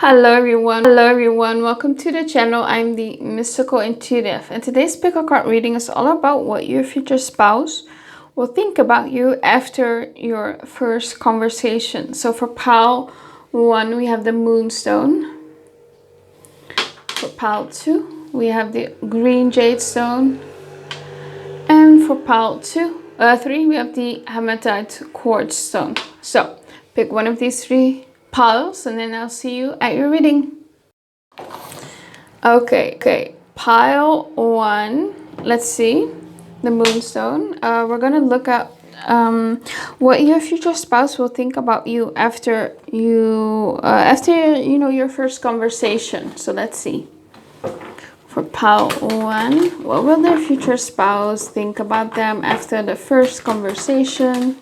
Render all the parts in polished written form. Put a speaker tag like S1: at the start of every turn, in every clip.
S1: Hello everyone, welcome to the channel. I'm the Mystical Intuitive, and today's pick a card reading is all about what your future spouse will think about you after your first conversation. So for pile 1 we have the Moonstone. For pile 2 we have the green Jade stone, and for pile 3 we have the Hematite Quartz stone. So pick one of these 3 piles and then I'll see you at your reading. Okay, pile 1, let's see, the Moonstone. We're gonna look at what your future spouse will think about you after your first conversation. So let's see. For pile 1, what will their future spouse think about them after the first conversation?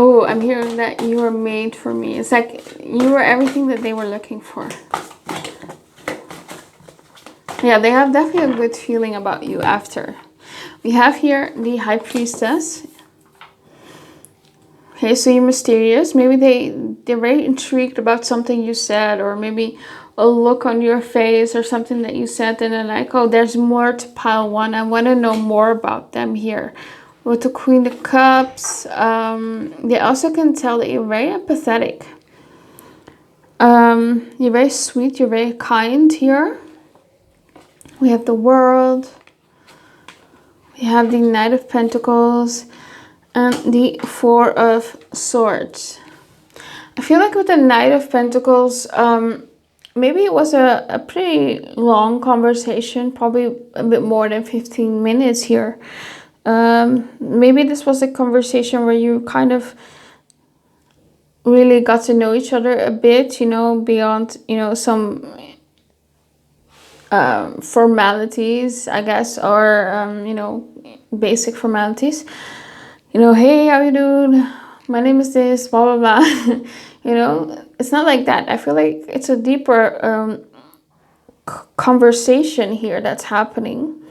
S1: Oh, I'm hearing that you were made for me. It's like you were everything that they were looking for. Yeah, they have definitely a good feeling about you after. We have here the High Priestess. Okay, so you're mysterious. Maybe they're very intrigued about something you said, or maybe a look on your face or something that you said, and they're like, oh, there's more to pile 1. I want to know more about them here. With the Queen of Cups, they also can tell that you're very empathetic. You're very sweet, you're very kind here. We have the World. We have the Knight of Pentacles and the Four of Swords. I feel like with the Knight of Pentacles, maybe it was a pretty long conversation, probably a bit more than 15 minutes here. Maybe this was a conversation where you kind of really got to know each other a bit, beyond, some formalities, I guess, or, basic formalities. Hey, how you doing? My name is this, blah, blah, blah. It's not like that. I feel like it's a deeper conversation here that's happening.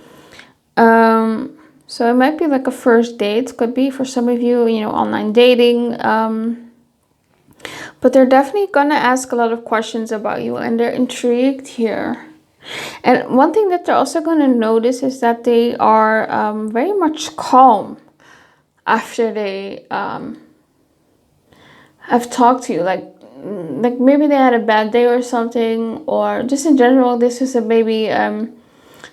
S1: So it might be like a first date. Could be for some of you, online dating. But they're definitely going to ask a lot of questions about you, and they're intrigued here. And one thing that they're also going to notice is that they are very much calm after they have talked to you. Like maybe they had a bad day or something, or just in general, this is maybe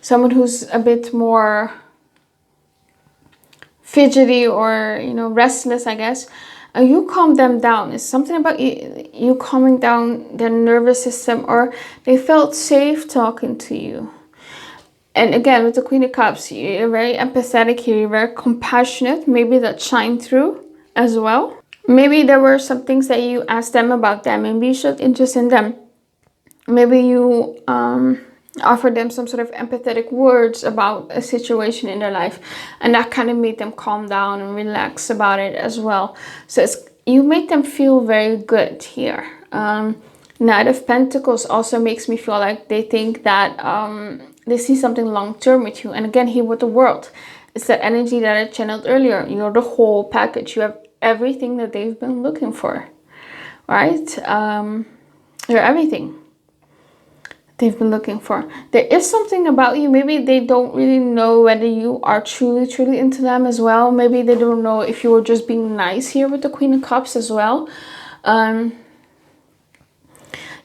S1: someone who's a bit more fidgety or restless, I guess. You calm them down. It's something about you calming down their nervous system, or they felt safe talking to you. And again, with the Queen of Cups, you're very empathetic here, you're very compassionate. Maybe that shined through as well. Maybe there were some things that you asked them about them and you showed interest in them. Maybe you offered them some sort of empathetic words about a situation in their life, and that kind of made them calm down and relax about it as well. So you made them feel very good here. Knight of Pentacles also makes me feel like they think that they see something long-term with you. And again, here with the World, it's that energy that I channeled earlier. You're the whole package. You have everything that they've been looking for, right? You're everything they've been looking for. There is something about you. Maybe they don't really know whether you are truly into them as well. Maybe they don't know if you were just being nice here with the Queen of Cups as well.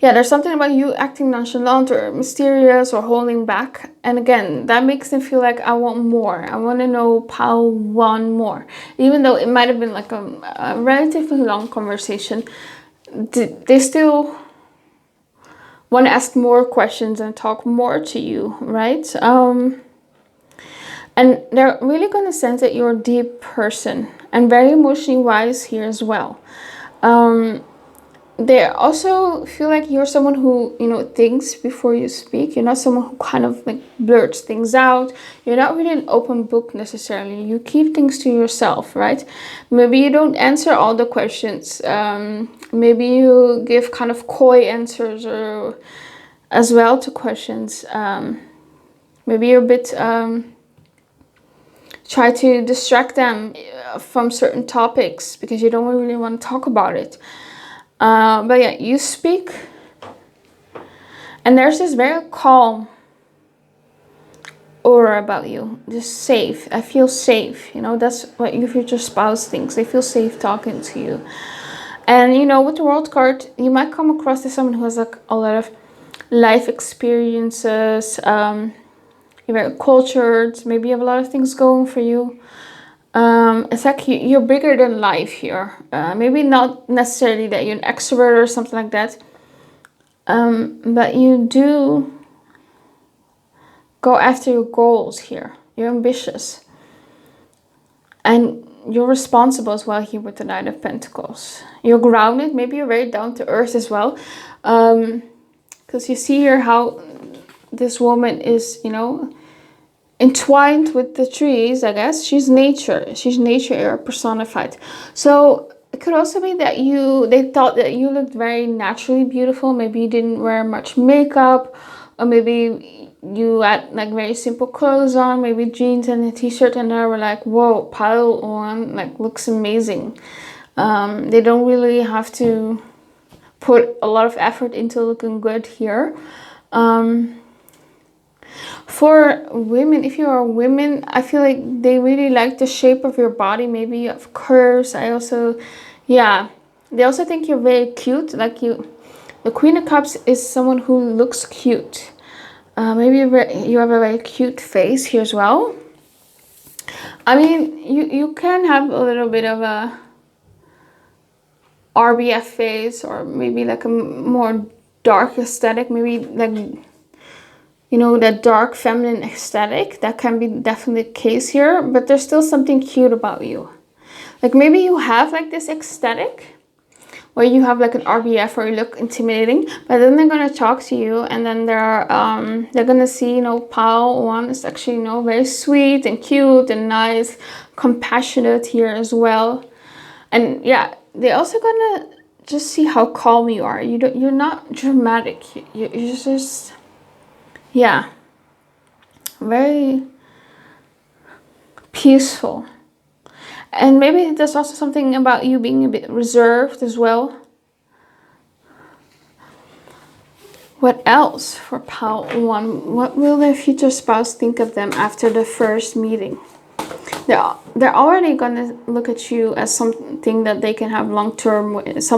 S1: Yeah, there's something about you acting nonchalant or mysterious or holding back. And again, that makes them feel like, I want more. I want to know pile 1 more. Even though it might have been like a relatively long conversation, they still want to ask more questions and talk more to you, right? And they're really going to sense that you're a deep person and very emotionally wise here as well. They also feel like you're someone who, thinks before you speak. You're not someone who kind of like blurts things out. You're not really an open book necessarily. You keep things to yourself, right? Maybe you don't answer all the questions. Maybe you give kind of coy answers or as well to questions. Maybe you're a bit try to distract them from certain topics because you don't really want to talk about it. But yeah, you speak, and there's this very calm aura about you, just safe. I feel safe, you know. That's what your future spouse thinks. They feel safe talking to you. And you know, with the World card, you might come across as someone who has like a lot of life experiences. You're very cultured. Maybe you have a lot of things going for you. It's like you're bigger than life here. Maybe not necessarily that you're an extrovert or something like that. But you do go after your goals here. You're ambitious. And you're responsible as well here with the Knight of Pentacles. You're grounded. Maybe you're very down to earth as well. Because you see here how this woman is, you know, entwined with the trees, I guess. She's nature. She's nature personified. So it could also be that they thought that you looked very naturally beautiful. Maybe you didn't wear much makeup, or maybe you had like very simple clothes on, maybe jeans and a t-shirt, and they were like, whoa, pile on, like looks amazing. They don't really have to put a lot of effort into looking good here. For women, if you are women, I feel like they really like the shape of your body. Maybe you have curves. They also think you're very cute. Like the Queen of Cups is someone who looks cute. Maybe you have a very cute face here as well. I mean, you can have a little bit of a RBF face, or maybe like a more dark aesthetic. Maybe like, you know, that dark feminine aesthetic. That can be definitely the case here, but there's still something cute about you. Like maybe you have like this aesthetic where you have like an RBF or you look intimidating, but then they're gonna talk to you, and then they're gonna see, you know, Pal one is actually, you know, very sweet and cute and nice, compassionate here as well. And yeah, they're also gonna just see how calm you are. You're not dramatic. You're just, yeah, very peaceful. And maybe there's also something about you being a bit reserved as well. What else for Pal 1? What will their future spouse think of them after the first meeting? They're already gonna look at you as something that they can have long-term with.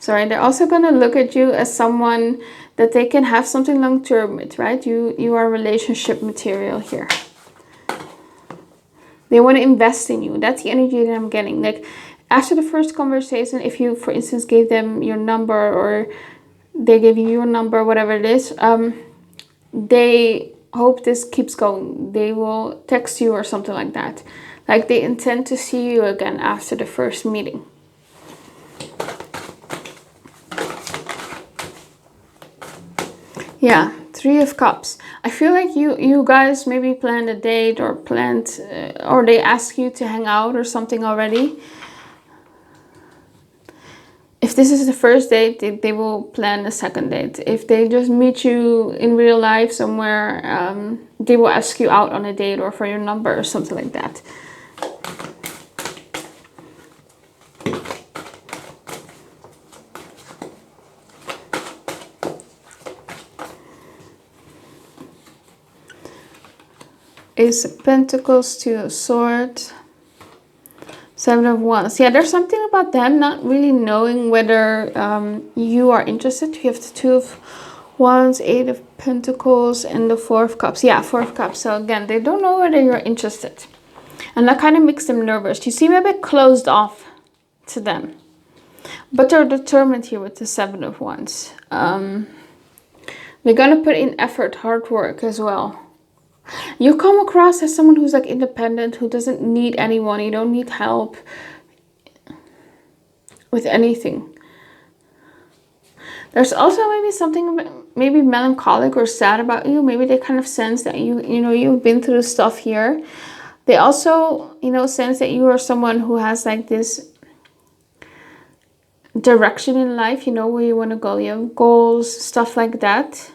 S1: They're also gonna look at you as someone that they can have something long-term with, right? You are relationship material here. They want to invest in you. That's the energy that I'm getting. Like after the first conversation, if you, for instance, gave them your number, or they gave you your number, whatever it is, they hope this keeps going. They will text you or something like that. Like they intend to see you again after the first meeting. Yeah, Three of Cups. I feel like you guys maybe planned a date, or or they ask you to hang out or something already. If this is the first date, they will plan a second date. If they just meet you in real life somewhere, they will ask you out on a date or for your number or something like that. Ace of Pentacles, Two of Swords, Seven of Wands. Yeah, there's something about them not really knowing whether you are interested. You have the Two of Wands, Eight of Pentacles, and the Four of Cups. Yeah, Four of Cups. So again, they don't know whether you're interested. And that kind of makes them nervous. You seem a bit closed off to them. But they're determined here with the Seven of Wands. They're going to put in effort, hard work as well. You come across as someone who's like independent, who doesn't need anyone. You don't need help with anything. There's also maybe something maybe melancholic or sad about you. Maybe they kind of sense that you've been through stuff here. They also, sense that you are someone who has like this direction in life, where you want to go. You have goals, stuff like that.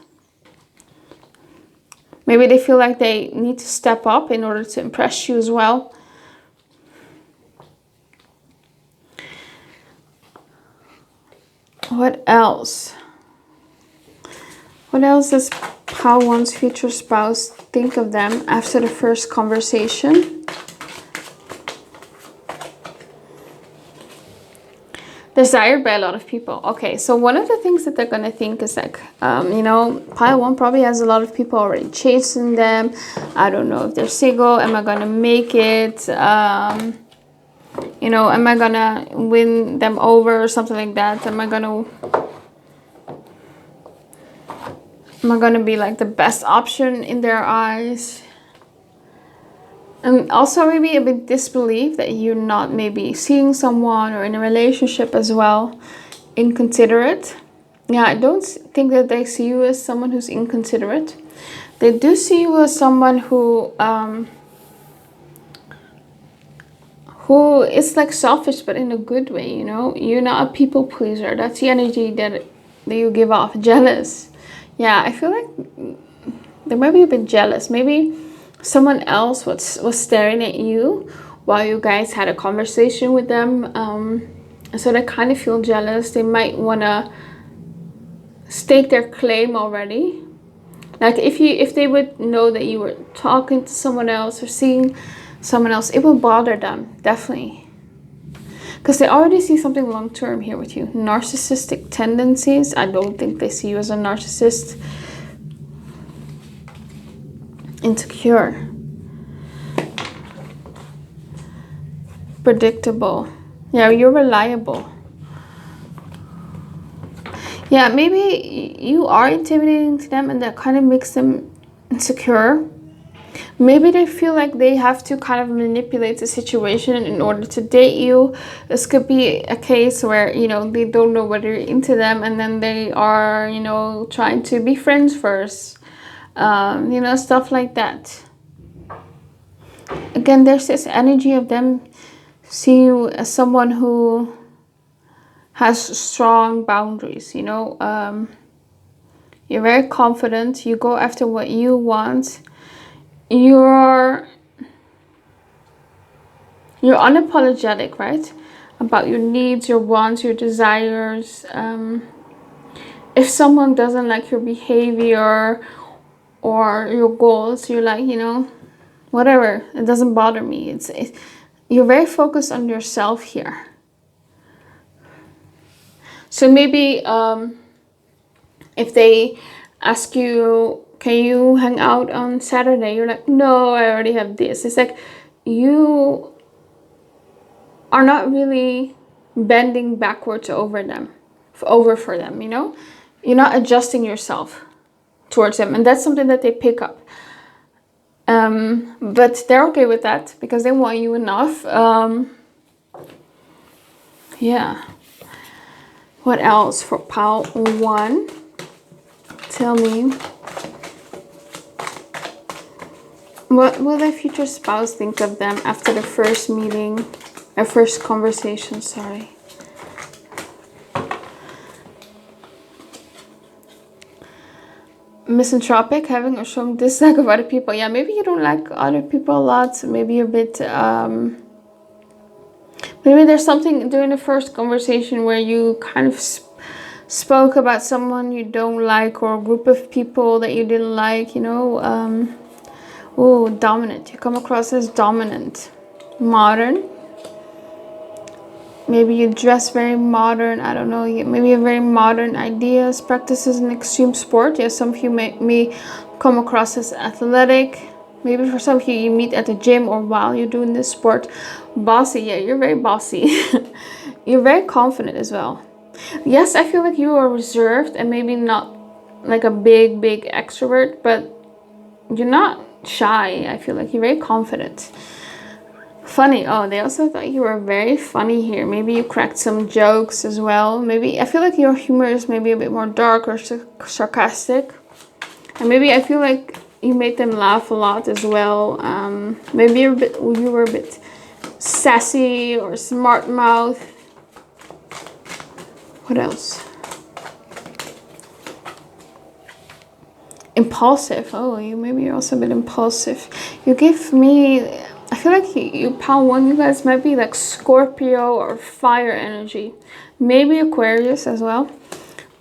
S1: Maybe they feel like they need to step up in order to impress you as well. What else? What else does how one's future spouse think of them after the first conversation? Desired by a lot of people. Okay, so one of the things that they're gonna think is like, you know, pile one probably has a lot of people already chasing them. I don't know if they're single. Am I gonna make it? You know, am I gonna win them over or something like that? Am I gonna be like the best option in their eyes? And also maybe a bit disbelief that you're not maybe seeing someone or in a relationship as well. Inconsiderate. Yeah, I don't think that they see you as someone who's inconsiderate. They do see you as someone who is like selfish, but in a good way, you know? You're not a people pleaser. That's the energy that you give off. Jealous. Yeah, I feel like they might be a bit jealous. Maybe someone else was staring at you while you guys had a conversation with them. So they kind of feel jealous. They might want to stake their claim already. Like if they would know that you were talking to someone else or seeing someone else, it will bother them, definitely. Because they already see something long-term here with you. Narcissistic tendencies. I don't think they see you as a narcissist. Insecure. Predictable. Yeah, you're reliable. Yeah, maybe you are intimidating to them and that kind of makes them insecure. Maybe they feel like they have to kind of manipulate the situation in order to date you. This could be a case where, you know, they don't know whether you're into them and then they are, you know, trying to be friends first. You know, stuff like that. Again, there's this energy of them seeing you as someone who has strong boundaries, you know. You're very confident. You go after what you want. You're unapologetic, right? About your needs, your wants, your desires. If someone doesn't like your behavior or your goals, you're like, you know, whatever. It doesn't bother me. You're very focused on yourself here. So maybe if they ask you, can you hang out on Saturday? You're like, no, I already have this. It's like you are not really bending backwards over for them, you know? You're not adjusting yourself towards them. And that's something that they pick up. But they're okay with that because they want you enough. Yeah. What else for pile 1? Tell me. What will their future spouse think of them after the first meeting, or first conversation, sorry. Misanthropic, having or showing dislike of other people. Yeah, maybe you don't like other people a lot. Maybe you're a bit... maybe there's something during the first conversation where you kind of spoke about someone you don't like or a group of people that you didn't like, you know. Oh, dominant. You come across as dominant. Modern. Maybe you dress very modern. I don't know. Maybe you have very modern ideas, practices, and extreme sport. Yeah, some of you may come across as athletic. Maybe for some of you, you meet at the gym or while you're doing this sport. Bossy. Yeah, you're very bossy. You're very confident as well. Yes, I feel like you are reserved and maybe not like a big extrovert, but you're not shy. I feel like you're very confident. Funny. Oh, they also thought you were very funny here. Maybe you cracked some jokes as well. Maybe I feel like your humor is maybe a bit more dark or sarcastic. And maybe I feel like you made them laugh a lot as well. Maybe you were a bit sassy or smart mouth. What else? impulsive. Oh, maybe you're also a bit impulsive. You give me, I feel like you pile one, you guys might be like Scorpio or fire energy, maybe Aquarius as well.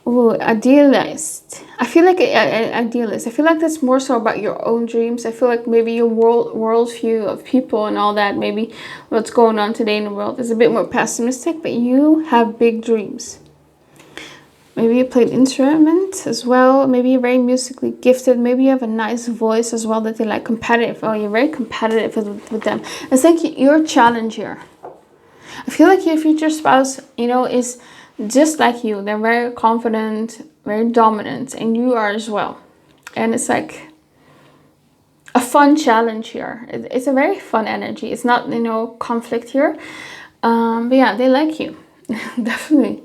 S1: Oh, idealist. I feel like idealist. I feel like that's more so about your own dreams. I feel like maybe your worldview of people and all that, maybe what's going on today in the world is a bit more pessimistic, but you have big dreams. Maybe you played instruments as well. Maybe you're very musically gifted. Maybe you have a nice voice as well that they like competitive. Oh, you're very competitive with them. It's like you're a challenger. I feel like your future spouse, you know, is just like you. They're very confident, very dominant, and you are as well. And it's like a fun challenge here. It's a very fun energy. It's not, you know, conflict here. But yeah, they like you. Definitely.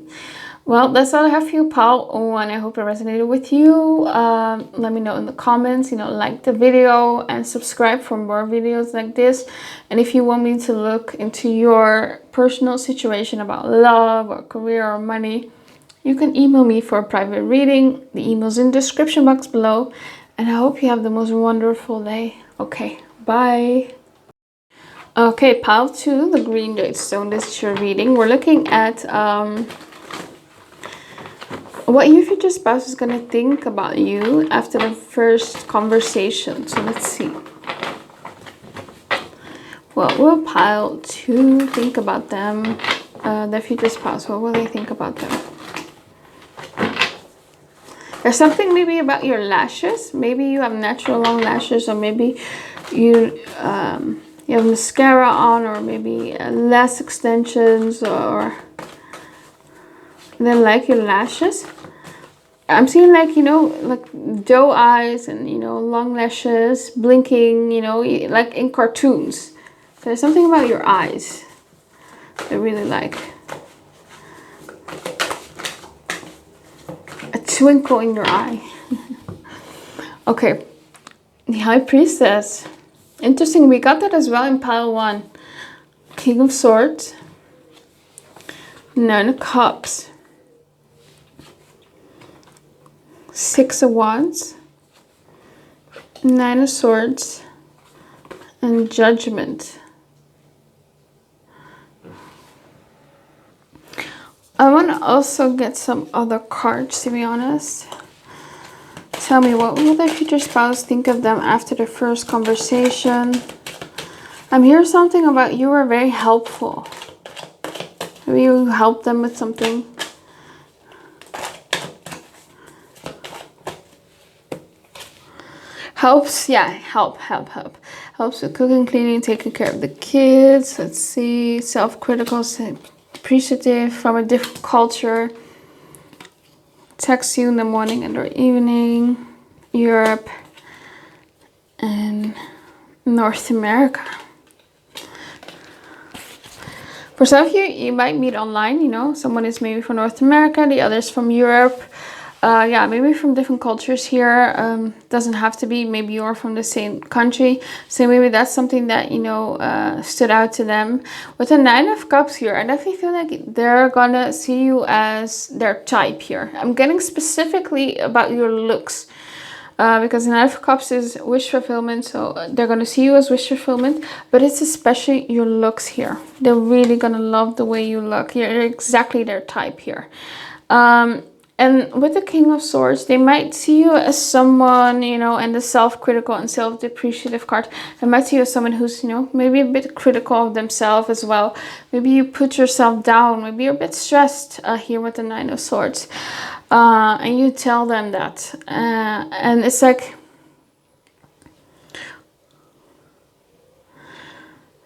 S1: Well, that's all I have for you, pal. Oh, and I hope it resonated with you. Let me know in the comments, you know, like the video and subscribe for more videos like this. And if you want me to look into your personal situation about love or career or money, you can email me for a private reading. The email's in the description box below. And I hope you have the most wonderful day. Okay, bye. Okay, pile 2, the green Jade stone. This is your reading. We're looking at what your future spouse is going to think about you after the first conversation. So let's see. What will pile 2 think about them? Their future spouse. What will they think about them? There's something maybe about your lashes. Maybe you have natural long lashes, or maybe you have mascara on, or maybe less extensions, or they like your lashes. I'm seeing like, you know, like doe eyes and, you know, long lashes, blinking, you know, like in cartoons. There's something about your eyes I really like. A twinkle in your eye. Okay. The High Priestess. Interesting. We got that as well in pile 1. King of Swords. 9 of Cups. 6 of Wands, 9 of Swords, and Judgment. I want to also get some other cards, to be honest. Tell me, what will their future spouse think of them after the first conversation? I'm hearing something about you are very helpful. Maybe you help them with something. Helps, yeah, help. Helps with cooking, cleaning, taking care of the kids. Let's see, self-critical, appreciative, from a different culture. Text you in the morning and or evening. Europe and North America. For some of you, you might meet online, you know. Someone is maybe from North America, the others from Europe. Yeah, maybe from different cultures here. Doesn't have to be. Maybe you're from the same country. So maybe that's something that, you know, stood out to them. With the 9 of Cups here, I definitely feel like they're gonna see you as their type here. I'm getting specifically about your looks. Because the 9 of Cups is wish fulfillment. So they're gonna see you as wish fulfillment. But it's especially your looks here. They're really gonna love the way you look. You're exactly their type here. And with the King of Swords, they might see you as someone, you know, and the self-critical and self-depreciative card. They might see you as someone who's, you know, maybe a bit critical of themselves as well. Maybe you put yourself down. Maybe you're a bit stressed here with the 9 of Swords. And you tell them that. And it's like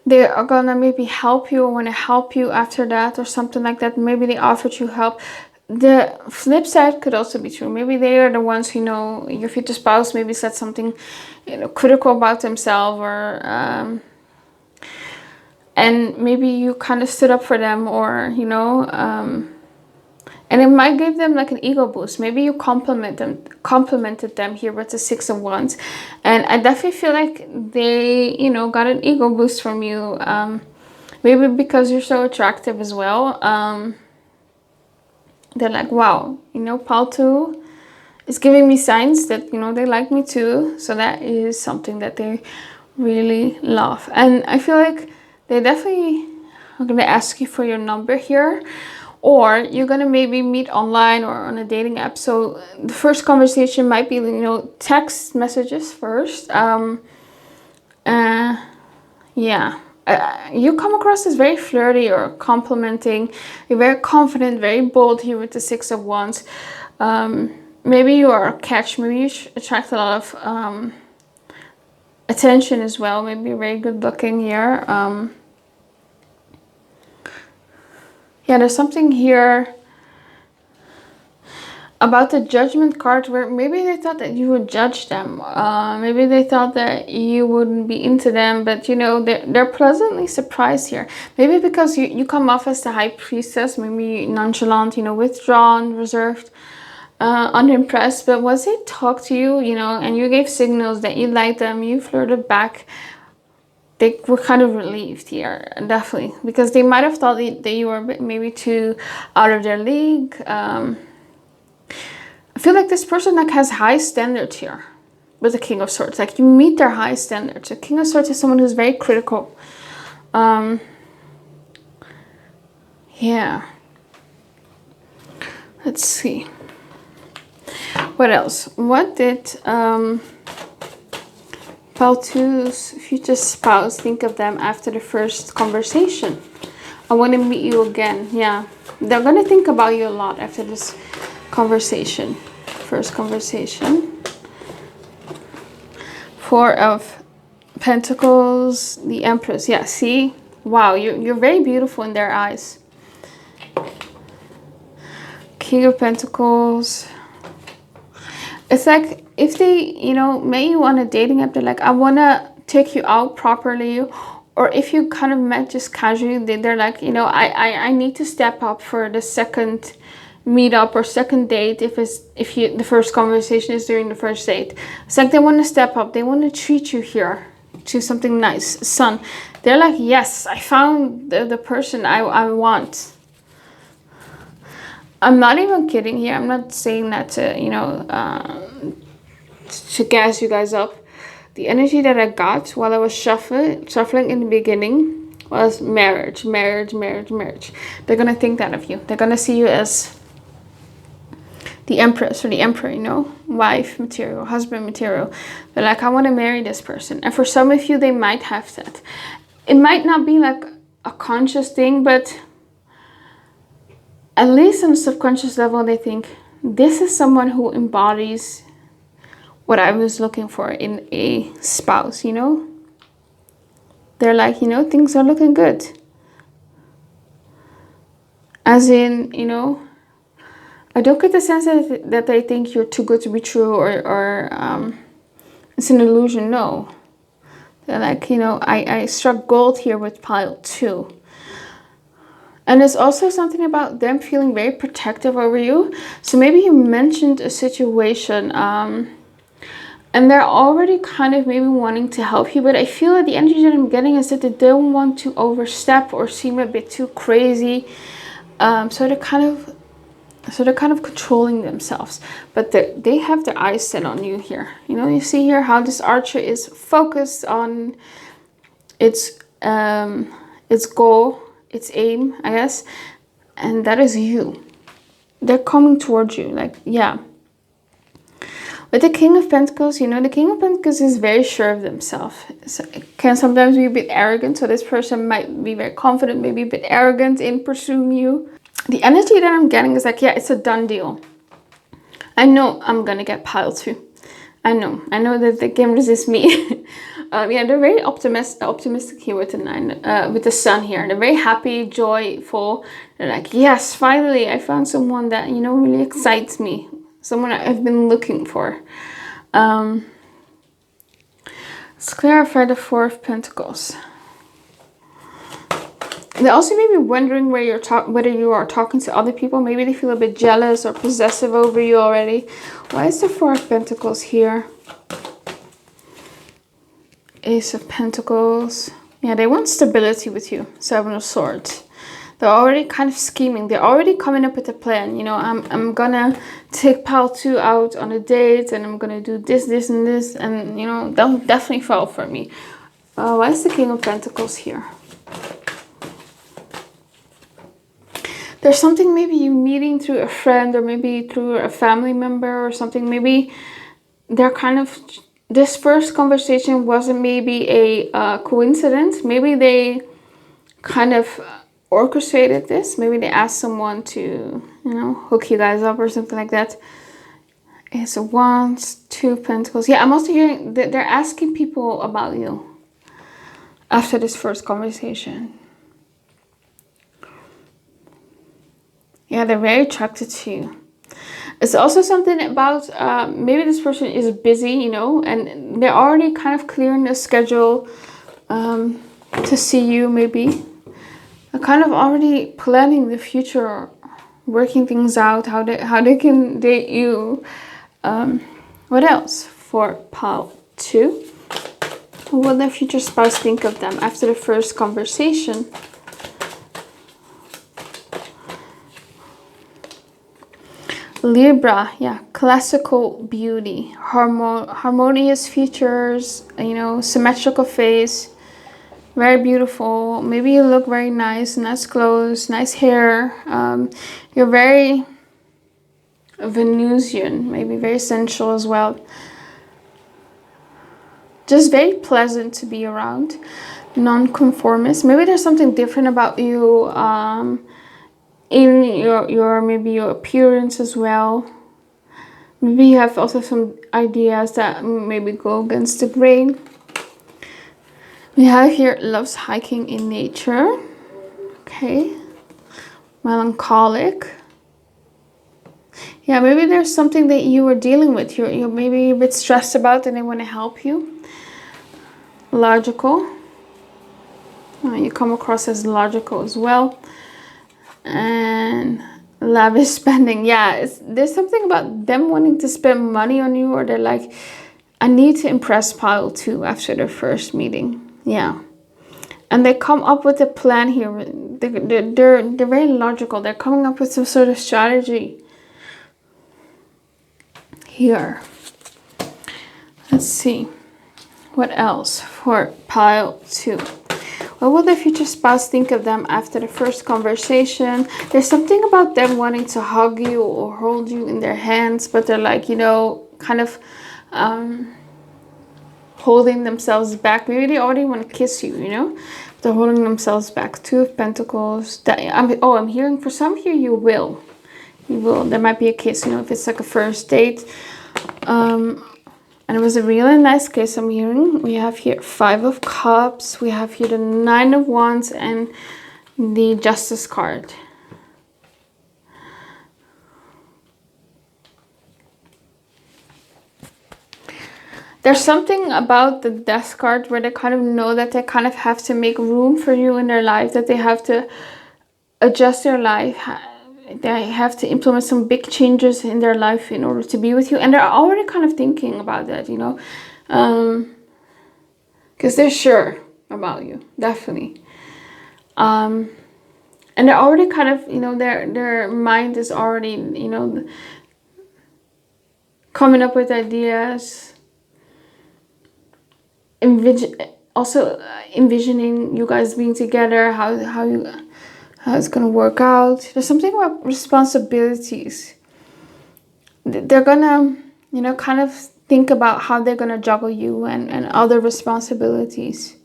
S1: they are gonna maybe help you or want to help you after that or something like that. Maybe they offered you help. The flip side could also be true. Maybe they are the ones who know your future spouse maybe said something, you know, critical about themselves, or and maybe you kind of stood up for them, or, you know, and it might give them like an ego boost. Maybe you complimented them here with the 6 of Wands, and I definitely feel like they, you know, got an ego boost from you. Maybe because you're so attractive as well. They're like, wow, you know, Paltu It's giving me signs that, you know, they like me too. So that is something that they really love. And I feel like they definitely are going to ask you for your number here. Or you're going to maybe meet online or on a dating app. So the first conversation might be, you know, text messages first. Yeah. You come across as very flirty or complimenting. You're very confident, very bold here with the Six of Wands. Maybe you are a catch. Maybe you attract a lot of attention as well. Maybe you're very good looking here. Yeah, there's something here about the Judgment card where maybe they thought that you would judge them. Maybe they thought that you wouldn't be into them, but you know, they're pleasantly surprised here. Maybe because you come off as the High Priestess, maybe nonchalant, you know, withdrawn, reserved, unimpressed. But once they talk to you, you know, and you gave signals that you liked them, you flirted back, they were kind of relieved here, definitely. Because they might have thought that you were a bit maybe too out of their league. I feel like this person like has high standards here with the King of Swords. Like you meet their high standards. The King of Swords is someone who's very critical. Yeah. Let's see. What else? What did Paltu's future spouse think of them after the first conversation? I want to meet you again. Yeah. They're going to think about you a lot after this conversation. First conversation. Four of Pentacles, the Empress. Yeah, see? Wow, you're very beautiful in their eyes. King of Pentacles. It's like if they, you know, met you on a dating app, they're like, I want to take you out properly. Or if you kind of met just casually, they're like, you know, I need to step up for the second meetup or second date if the first conversation is during the first date. It's like they want to step up. They want to treat you here to something nice. Sun. They're like, yes, I found the person I want. I'm not even kidding here. I'm not saying that to, you know, to gas you guys up. The energy that I got while I was shuffling in the beginning was marriage, marriage, marriage, marriage. They're going to think that of you. They're going to see you as the Empress or the Emperor, you know, wife material, husband material. They're like, I want to marry this person. And for some of you, they might have that. It might not be like a conscious thing, but at least on a subconscious level, they think, this is someone who embodies what I was looking for in a spouse, you know? They're like, you know, things are looking good. As in, you know, I don't get the sense that they think you're too good to be true or it's an illusion. No. They're like, you know, I struck gold here with pile 2. And there's also something about them feeling very protective over you. So maybe you mentioned a situation and they're already kind of maybe wanting to help you. But I feel that the energy that I'm getting is that they don't want to overstep or seem a bit too crazy. So they're kind of controlling themselves. But they have their eyes set on you here. You know, you see here how this archer is focused on its goal, its aim, I guess. And that is you. They're coming towards you. Like, yeah. With the King of Pentacles, you know, the King of Pentacles is very sure of themselves. So it can sometimes be a bit arrogant. So this person might be very confident, maybe a bit arrogant in pursuing you. The energy that I'm getting is like, yeah, it's a done deal. I know I'm going to get pile 2. I know that they can resist me. Yeah, they're very optimistic here with the 9, with the Sun here. They're very happy, joyful. They're like, yes, finally, I found someone that, you know, really excites me. Someone I've been looking for. Let's clarify the 4 of Pentacles. They also may be wondering whether you are talking to other people. Maybe they feel a bit jealous or possessive over you already. Why is the 4 of Pentacles here? Ace of Pentacles. Yeah, they want stability with you. 7 of Swords. They're already kind of scheming. They're already coming up with a plan. You know, I'm gonna take pile 2 out on a date, and I'm gonna do this, this, and this, and you know, they'll definitely fall for me. Why is the King of Pentacles here? There's something maybe you meeting through a friend or maybe through a family member or something. Maybe they're kind of, this first conversation wasn't maybe a coincidence. Maybe they kind of orchestrated this. Maybe they asked someone to, you know, hook you guys up or something like that. It's a Wands, 2 Pentacles. Yeah, I'm also hearing that they're asking people about you after this first conversation. Yeah, they're very attracted to you. It's also something about maybe this person is busy, you know, and they're already kind of clearing the schedule to see you maybe. They're kind of already planning the future, working things out, how they can date you. What else for pile 2? What will their future spouse think of them after the first conversation? Libra, yeah, classical beauty, harmonious features, you know, symmetrical face, very beautiful. Maybe you look very nice clothes, nice hair. You're very Venusian, maybe very sensual as well. Just very pleasant to be around, non-conformist. Maybe there's something different about you. In your maybe your appearance as well. Maybe you have also some ideas that maybe go against the grain. We have here loves hiking in nature. Okay. Melancholic. Yeah, maybe there's something that you were dealing with. You're maybe a bit stressed about and they want to help you. Logical. You come across as logical as well. And lavish spending. Yeah, there's something about them wanting to spend money on you, or they're like, I need to impress pile 2 after their first meeting. Yeah, and they come up with a plan here. They're very logical. They're coming up with some sort of strategy here. Let's see what else for pile 2. What will their future spouse think of them after the first conversation? There's something about them wanting to hug you or hold you in their hands, but they're like, you know, kind of holding themselves back. Maybe they already want to kiss you, you know? They're holding themselves back. 2 of Pentacles. I'm hearing for some here you will. You will. There might be a kiss, you know, if it's like a first date. And it was a really nice case I'm hearing. We have here 5 of Cups. We have here the 9 of Wands and the Justice card. There's something about the Death card where they kind of know that they kind of have to make room for you in their life, that they have to adjust their life. They have to implement some big changes in their life in order to be with you. And they're already kind of thinking about that, you know. Because they're sure about you, definitely. And they're already kind of, you know, their mind is already, you know, coming up with ideas. Envisioning you guys being together, how it's gonna work out. There's something about responsibilities. They're gonna, you know, kind of think about how they're gonna juggle you and other responsibilities.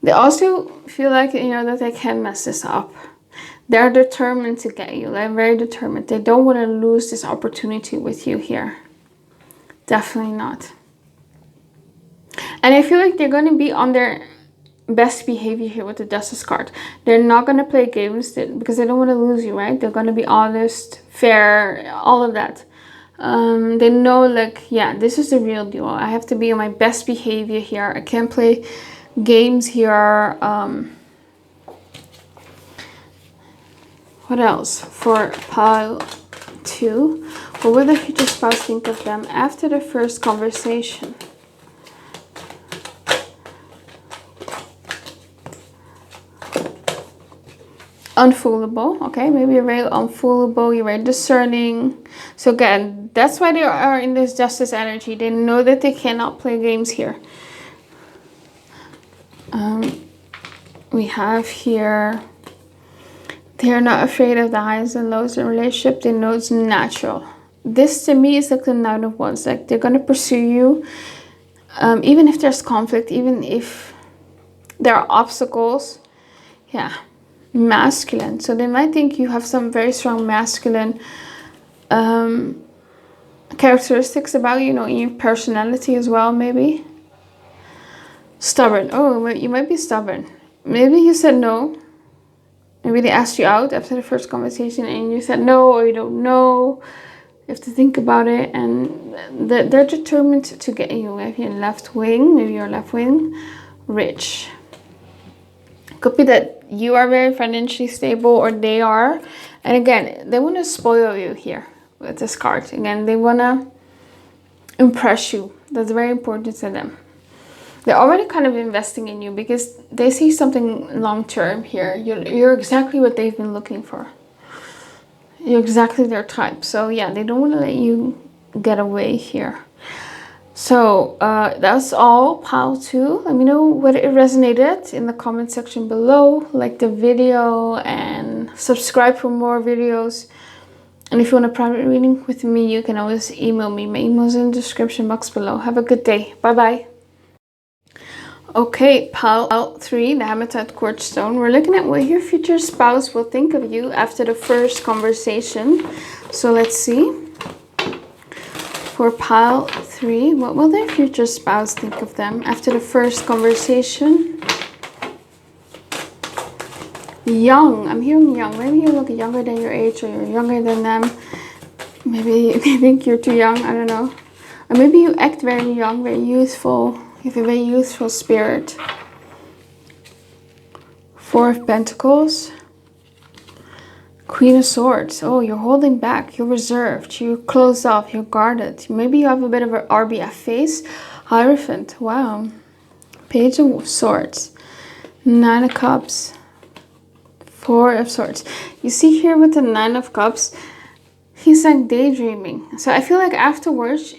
S1: They also feel like, you know, that they can mess this up. They're determined to get you. They're very determined. They don't want to lose this opportunity with you here. Definitely not. And I feel like they're going to be on their best behavior here with the Justice card. They're not going to play games because they don't want to lose you, right? They're going to be honest, fair, all of that. They know, like, yeah, this is the real deal. I have to be on my best behavior here. I can't play games here. What else for pile 2? What will the future spouse think of them after the first conversation? unfoolable. Okay, maybe you're very unfoolable, you're very discerning. So again, that's why they are in this justice energy. They know that they cannot play games here. We have here, they're not afraid of the highs and lows in a relationship. They know it's natural. This to me is like the Nine of Wands. Like they're gonna pursue you, even if there's conflict, even if there are obstacles. Yeah, masculine. So they might think you have some very strong masculine characteristics about you, in your personality as well, maybe. Stubborn. Oh, you might be stubborn. Maybe you said no. Maybe they asked you out after the first conversation and you said no, or you don't know. You have to think about it, and they're determined to get you. Maybe your left wing, maybe your left wing, rich. Could be that you are very financially stable, or they are. And again, they want to spoil you here with this card. Again, they want to impress you. That's very important to them. They're already kind of investing in you because they see something long-term here. You're exactly what they've been looking for. You're exactly their type. So yeah, they don't want to let you get away here. So that's all pile 2. Let me know whether it resonated in the comment section below. Like the video and subscribe for more videos. And if you want a private reading with me, you can always email me. My email is in the description box below. Have a good day. Bye-bye. Okay, pile 3, the Hematite Quartz stone. We're looking at what your future spouse will think of you after the first conversation. So let's see. For pile 3, what will their future spouse think of them after the first conversation? Young. I'm hearing young. Maybe you look younger than your age, or you're younger than them. Maybe they think you're too young. I don't know. Or maybe you act very young, very youthful. You have a very youthful spirit. 4 of Pentacles. Queen of Swords. Oh, you're holding back. You're reserved. You're closed off. You're guarded. Maybe you have a bit of an RBF face. Hierophant. Wow. Page of Swords. 9 of Cups. 4 of Swords. You see here with the 9 of Cups, he's like daydreaming. So I feel like afterwards,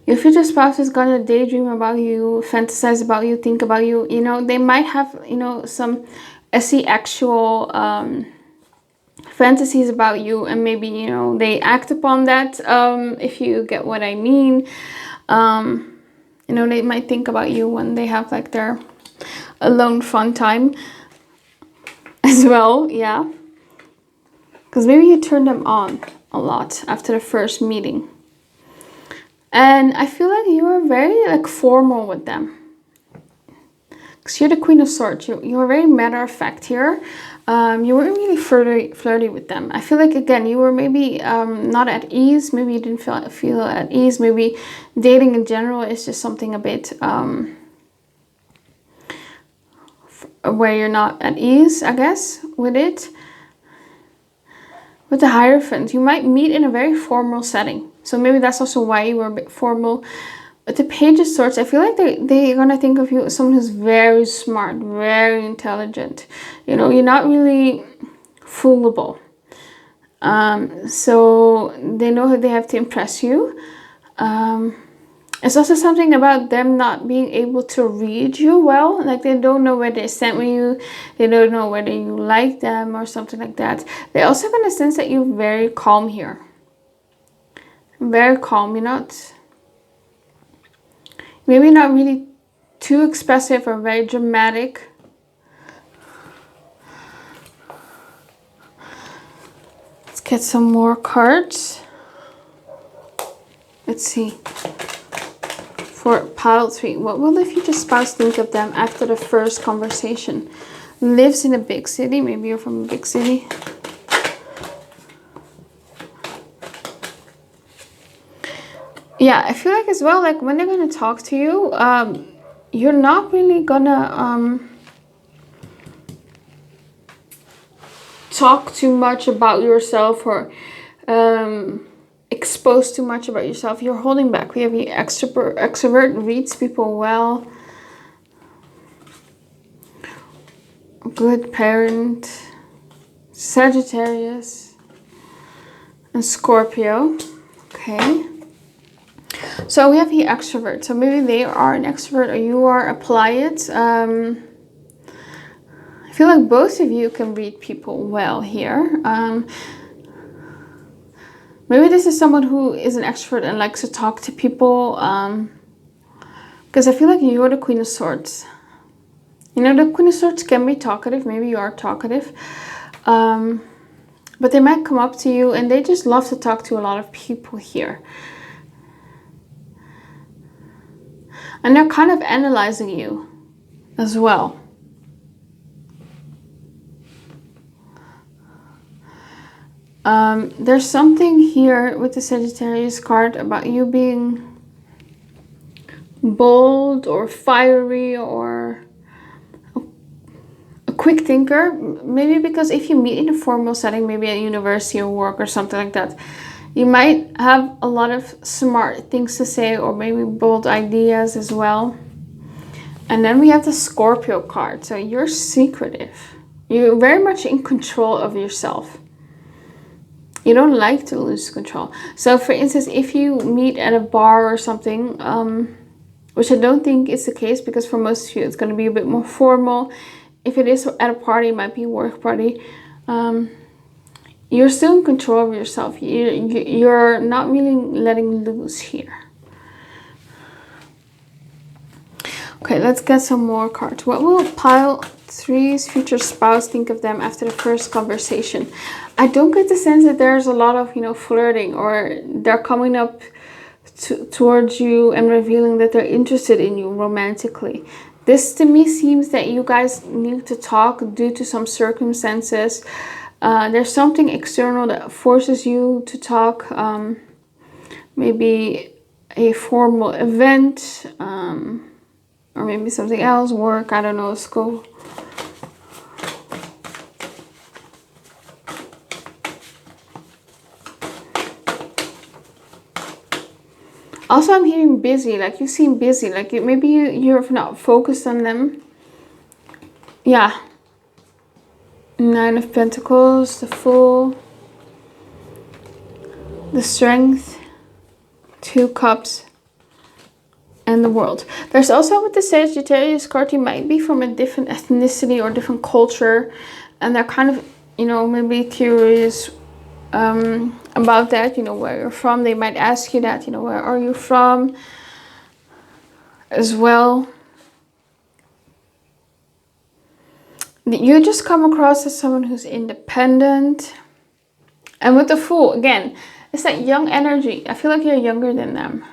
S1: your future spouse is gonna daydream about you, fantasize about you, think about you. They might have, some actual fantasies about you, and maybe, they act upon that, if you get what I mean. They might think about you when they have like their alone fun time as well, yeah. Because maybe you turn them on a lot after the first meeting. And I feel like you are very formal with them. Because you're the Queen of Swords. You're very matter of fact here. You weren't really flirty with them. I feel like, again, you were maybe not at ease. Maybe you didn't feel at ease. Maybe dating in general is just something a bit where you're not at ease, I guess, with it. With the Hierophant, you might meet in a very formal setting. So maybe that's also why you were a bit formal. But the Page of Swords, I feel like they're going to think of you as someone who's very smart, very intelligent. You're not really foolable. So they know that they have to impress you. It's also something about them not being able to read you well. Like they don't know where they stand with you. They don't know whether you like them or something like that. They're also going to sense that you're very calm here. Very calm. You're not... Maybe not really too expressive or very dramatic. Let's get some more cards. Let's see. For pile 3, what will the future spouse think of them after the first conversation? Lives in a big city. Maybe you're from a big city. Yeah, I feel like as well, like when they're going to talk to you, you're not really going to talk too much about yourself or expose too much about yourself. You're holding back. We have the extrovert, reads people well. Good parent. Sagittarius, and Scorpio. Okay. So we have here extrovert. So maybe they are an extrovert or you are. Apply it. I feel like both of you can read people well here. Maybe this is someone who is an extrovert and likes to talk to people. Because I feel like you're the Queen of Swords. You know, the Queen of Swords can be talkative. Maybe you are talkative. But they might come up to you and they just love to talk to a lot of people here. And they're kind of analyzing you as well. There's something here with the Sagittarius card about you being bold or fiery or a quick thinker. Maybe because if you meet in a formal setting, maybe at university or work or something like that, you might have a lot of smart things to say or maybe bold ideas as well. And then we have the Scorpio card. So you're secretive. You're very much in control of yourself. You don't like to lose control. So for instance, if you meet at a bar or something, which I don't think is the case because for most of you it's going to be a bit more formal. If it is at a party, it might be a work party. You're still in control of yourself. You're not really letting loose here. Okay, let's get some more cards. What will pile 3's future spouse think of them after the first conversation? I don't get the sense that there's a lot of, you know, flirting or they're coming up towards you and revealing that they're interested in you romantically. This to me seems that you guys need to talk due to some circumstances. There's something external that forces you to talk. Maybe a formal event, or maybe something else, work, I don't know, school. Also, I'm hearing busy, like you seem busy, like maybe you're not focused on them. Yeah. 9 of Pentacles, the Fool, the Strength, 2 Cups, and the World. There's also with the Sagittarius card, you might be from a different ethnicity or different culture, and they're kind of, you know, maybe curious about that, you know, where you're from. They might ask you that, you know, where are you from as well. You just come across as someone who's independent. And with the Fool, again, it's that young energy. I feel like you're younger than them.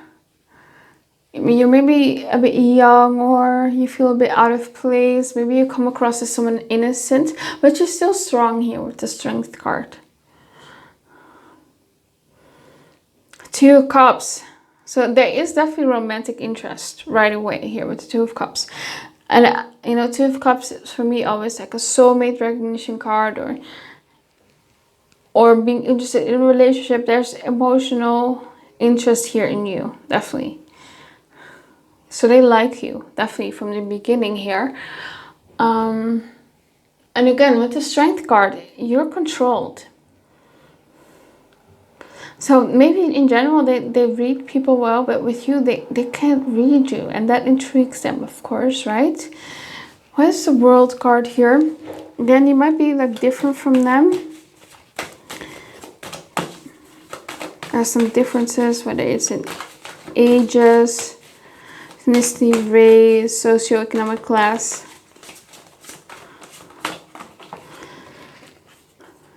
S1: I mean, you're maybe a bit young or you feel a bit out of place. Maybe you come across as someone innocent, but you're still strong here with the Strength card. 2 of Cups. So there is definitely romantic interest right away here with the 2 of Cups. And, you know, 2 of Cups is for me always like a soulmate recognition card or being interested in a relationship. There's emotional interest here in you, definitely. So they like you, definitely, from the beginning here. And again, with the Strength card, you're controlled. So maybe in general, they read people well, but with you, they can't read you. And that intrigues them, of course, right? What is the World card here? Again, you might be like different from them. There's some differences, whether it's in ages, ethnicity, race, socioeconomic class.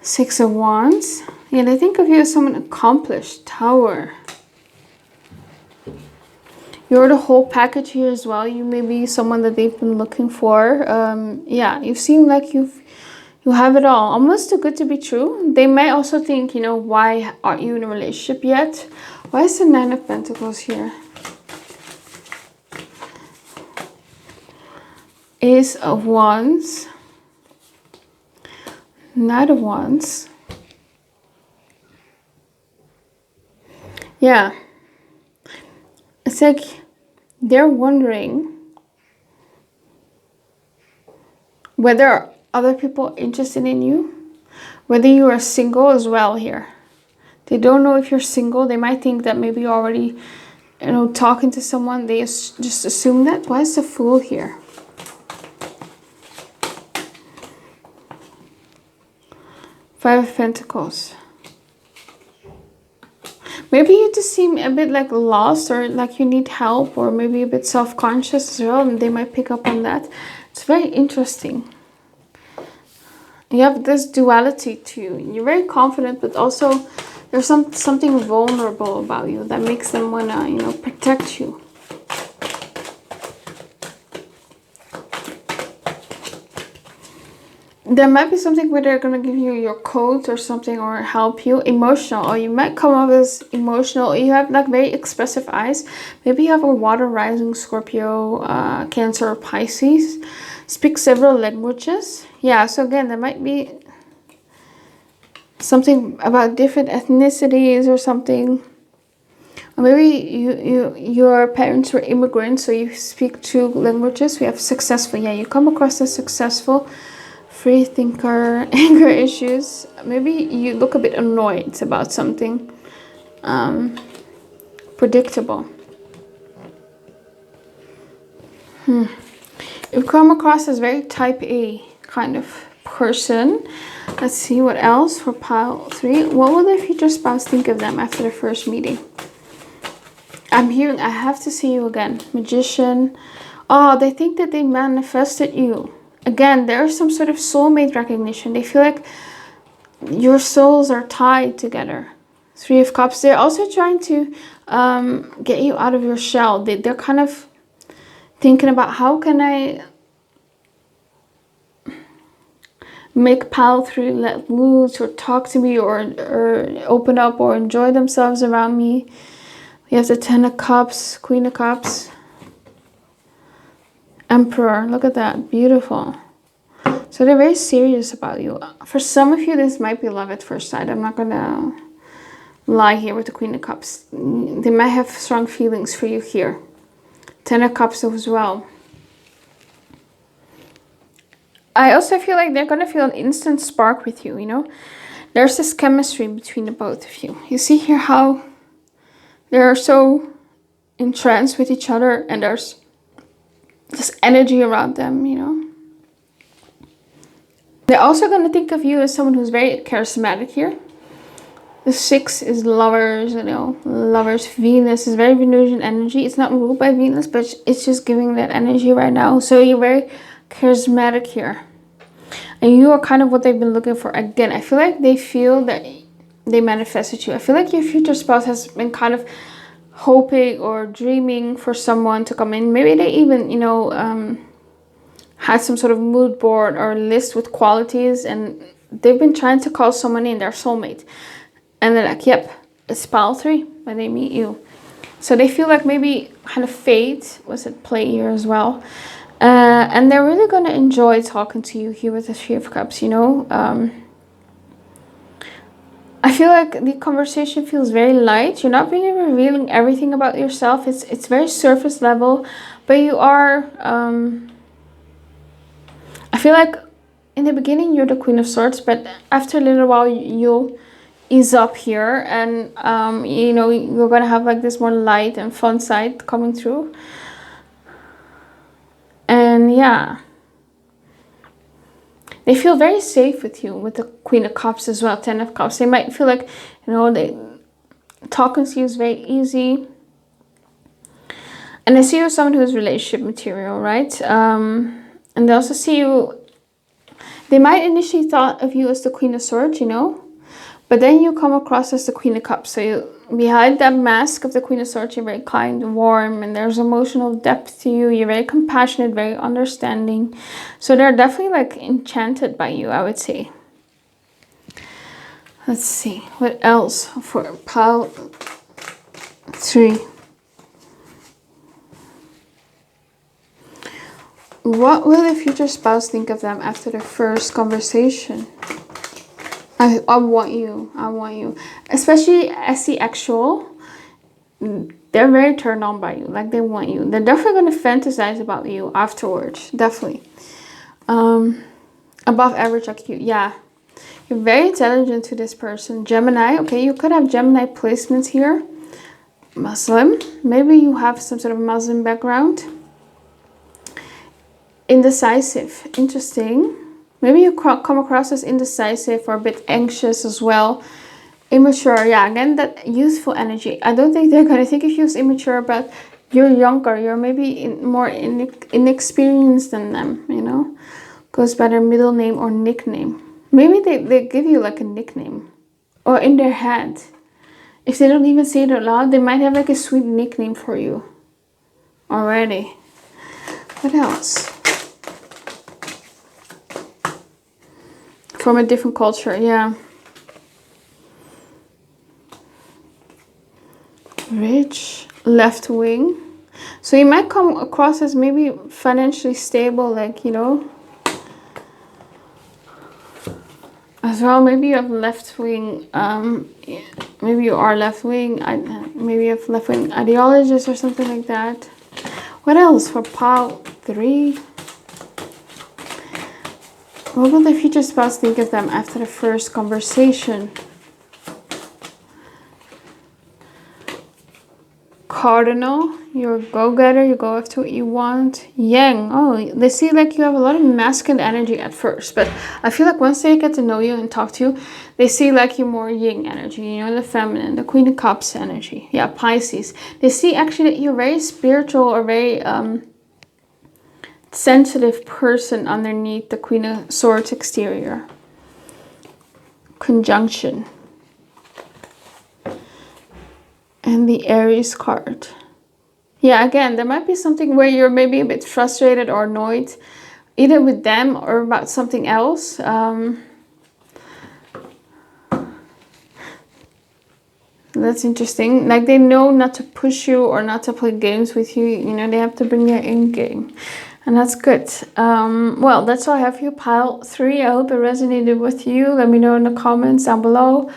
S1: 6 of Wands. Yeah, they think of you as someone accomplished. Tower. You're the whole package here as well. You may be someone that they've been looking for. Yeah, you seem like you have it all. Almost too good to be true. They may also think, you know, why aren't you in a relationship yet? Why is the 9 of Pentacles here? Ace of Wands. Knight of Wands. Yeah. It's like they're wondering whether other people are interested in you, Whether you are single as well here. They don't know if you're single. They might think that maybe you're already, you know, talking to someone. They just assume that. Why is the Fool here? Five of Pentacles. Maybe you just seem a bit like lost, or like you need help, or maybe a bit self-conscious as well, and they might pick up on that. It's very interesting. You have this duality to you. You're very confident, but also there's something vulnerable about you that makes them want to, you know, protect you. There might be something where they're going to give you your codes or something, or help you emotional, or you might come off as emotional. You have like very expressive eyes. Maybe you have a water rising, Scorpio, Cancer, or Pisces. Speak several languages. Yeah, so again, there might be something about different ethnicities or something. Or maybe your parents were immigrants, so you speak two languages. We have successful. Yeah, you come across as successful. Free thinker, anger issues. Maybe you look a bit annoyed about something. Predictable. You come across as very type A kind of person. Let's see what else for pile 3. What will their future spouse think of them after the first meeting? I'm hearing, I have to see you again. Magician. Oh, they think that they manifested you. Again, there's some sort of soulmate recognition. They feel like your souls are tied together. 3 of Cups. They're also trying to get you out of your shell. They're kind of thinking about, how can I make pile 3 let loose, or talk to me, or open up, or enjoy themselves around me. We have the 10 of Cups, Queen of Cups. Emperor, look at that, beautiful. So they're very serious about you. For some of you, this might be love at first sight. I'm not gonna lie here with the Queen of Cups. They might have strong feelings for you here. 10 of Cups as well. I also feel like they're gonna feel an instant spark with you, you know? There's this chemistry between the both of you. You see here how they're so entranced with each other, and there's this energy around them, you know. They're also going to think of you as someone who's very charismatic here. The 6 is lovers, you know, lovers. Venus is very Venusian energy. It's not ruled by Venus, but it's just giving that energy right now. So you're very charismatic here. And you are kind of what they've been looking for. Again, I feel like they feel that they manifested you. I feel like your future spouse has been kind of hoping or dreaming for someone to come in. Maybe they even, you know, had some sort of mood board or list with qualities, and they've been trying to call someone in, their soulmate. And they're like, yep, it's pile 3 when they meet you. So they feel like maybe kind of fate was at play here as well. And they're really going to enjoy talking to you here with the 3 of Cups, you know. I feel like the conversation feels very light. You're not really revealing everything about yourself. It's very surface level, but you are... I feel like in the beginning you're the Queen of Swords, but after a little while you'll ease up here, and you know, you're gonna have like this more light and fun side coming through. And yeah, they feel very safe with you with the Queen of Cups as well, 10 of Cups. They might feel like, you know, they talking to you is very easy. And I see you as someone who is relationship material, right? And they also see you, they might initially thought of you as the Queen of Swords, you know, but then you come across as the Queen of Cups. So you, behind that mask of the Queen of Swords, you're very kind and warm, and there's emotional depth to you. You're very compassionate, very understanding. So they're definitely like enchanted by you, I would say. Let's see, what else for pile 3? What will the future spouse think of them after the first conversation? I want you. I want you. Especially as the actual, they're very turned on by you. Like, they want you. They're definitely going to fantasize about you afterwards. Definitely. Above average IQ. Yeah. You're very intelligent to this person. Gemini, okay, you could have Gemini placements here. Muslim, maybe you have some sort of Muslim background. Indecisive, interesting. Maybe you come across as indecisive or a bit anxious as well. Immature, yeah, again, that youthful energy. I don't think they're going to think of you as immature, but you're younger. You're maybe more inexperienced than them, you know. Goes by their middle name or nickname. Maybe they give you like a nickname. Or in their head. If they don't even say it out loud, they might have like a sweet nickname for you. Already. What else? From a different culture, yeah. Rich, left wing. So you might come across as maybe financially stable, like, you know. As well, maybe you have left wing, maybe you are left wing, maybe you have left wing ideologists or something like that. What else for pile 3? What will the future spouse think of them after the first conversation? Cardinal, you're a go-getter, you go after what you want. Yang, oh, they see like you have a lot of masculine energy at first, but I feel like once they get to know you and talk to you, they see like you're more yin energy, you know, the feminine, the Queen of Cups energy. Yeah, Pisces. They see actually that you're very spiritual or very sensitive person underneath the Queen of Swords exterior. Conjunction. And the Aries card. Yeah, again, there might be something where you're maybe a bit frustrated or annoyed, either with them or about something else. That's interesting. Like they know not to push you or not to play games with you. You know, they have to bring their in game. And that's good. Well, that's all I have for you, pile 3. I hope it resonated with you. Let me know in the comments down below.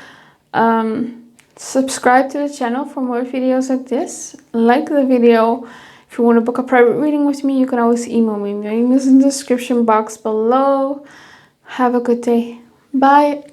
S1: Subscribe to the channel for more videos like this. Like the video. If you want to book a private reading with me, you can always email me. My link is in the description box below. Have a good day. Bye.